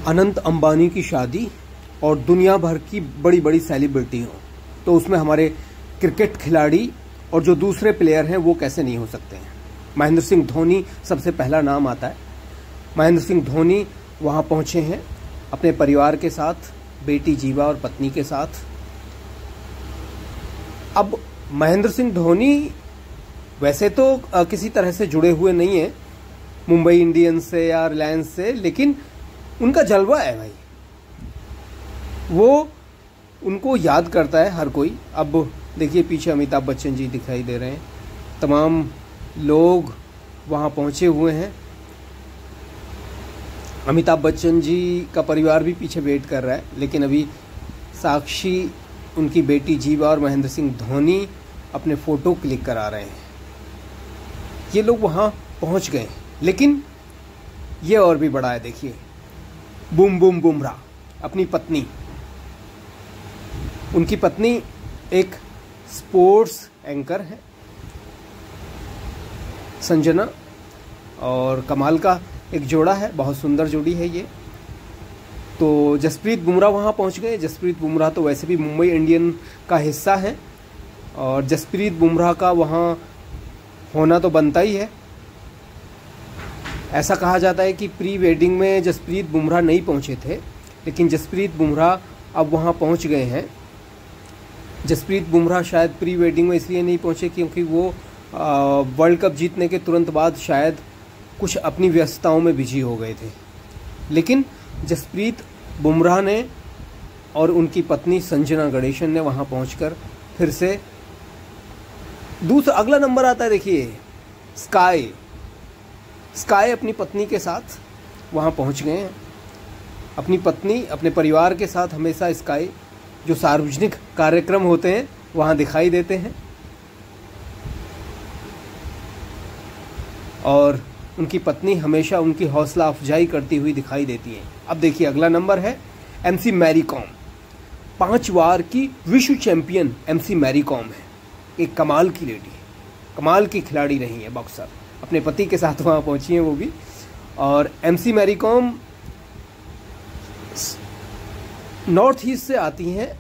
अनंत अंबानी की शादी और दुनिया भर की बड़ी बड़ी सेलिब्रिटी हो, तो उसमें हमारे क्रिकेट खिलाड़ी और जो दूसरे प्लेयर हैं वो कैसे नहीं हो सकते हैं। महेंद्र सिंह धोनी सबसे पहला नाम आता है। महेंद्र सिंह धोनी वहाँ पहुँचे हैं अपने परिवार के साथ, बेटी जीवा और पत्नी के साथ। अब महेंद्र सिंह धोनी वैसे तो किसी तरह से जुड़े हुए नहीं हैं मुंबई इंडियंस से या रिलायंस से, लेकिन उनका जलवा है भाई, वो उनको याद करता है हर कोई। अब देखिए पीछे अमिताभ बच्चन जी दिखाई दे रहे हैं, तमाम लोग वहाँ पहुँचे हुए हैं। अमिताभ बच्चन जी का परिवार भी पीछे वेट कर रहा है, लेकिन अभी साक्षी, उनकी बेटी जीवा और महेंद्र सिंह धोनी अपने फ़ोटो क्लिक करा रहे हैं। ये लोग वहाँ पहुँच गए, लेकिन ये और भी बड़ा है। देखिए बूम बूम बुमराह अपनी पत्नी, उनकी पत्नी एक स्पोर्ट्स एंकर है संजना, और कमाल का एक जोड़ा है, बहुत सुंदर जोड़ी है ये। तो जसप्रीत बुमराह वहाँ पहुँच गए। जसप्रीत बुमराह तो वैसे भी मुंबई इंडियन का हिस्सा है और जसप्रीत बुमराह का वहाँ होना तो बनता ही है। ऐसा कहा जाता है कि प्री वेडिंग में जसप्रीत बुमराह नहीं पहुँचे थे, लेकिन जसप्रीत बुमराह अब वहाँ पहुँच गए हैं। जसप्रीत बुमराह शायद प्री वेडिंग में इसलिए नहीं पहुँचे क्योंकि वो वर्ल्ड कप जीतने के तुरंत बाद शायद कुछ अपनी व्यस्तताओं में बिजी हो गए थे। लेकिन जसप्रीत बुमराह ने और उनकी पत्नी संजना गणेशन ने वहाँ पहुँचकर फिर से दूसरा अगला नंबर आता है। देखिए स्काई अपनी पत्नी के साथ वहाँ पहुँच गए हैं। अपनी पत्नी अपने परिवार के साथ हमेशा स्काई जो सार्वजनिक कार्यक्रम होते हैं वहाँ दिखाई देते हैं, और उनकी पत्नी हमेशा उनकी हौसला अफजाई करती हुई दिखाई देती है। अब देखिए अगला नंबर है एमसी मैरी कॉम। 5 बार की विश्व चैंपियन एमसी मैरी कॉम है। एक कमाल की लेडी है, कमाल की खिलाड़ी रही है, बॉक्सर। अपने पति के साथ वहाँ पहुँची हैं वो भी। और MC Mary Kom north east से आती हैं,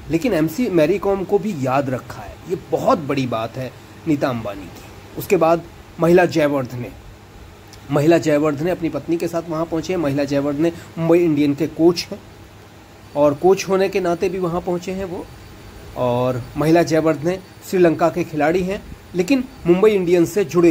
लेकिन एमसी मैरी कॉम को भी याद रखा है, ये बहुत बड़ी बात है नीता अंबानी की। उसके बाद महिला जयवर्धने अपनी पत्नी के साथ वहाँ पहुँचे हैं। महिला जयवर्धने मुंबई इंडियन के कोच हैं और कोच होने के नाते भी वहाँ पहुँचे हैं वो। और महिला जयवर्धने श्रीलंका के खिलाड़ी हैं, लेकिन मुंबई इंडियंस से जुड़े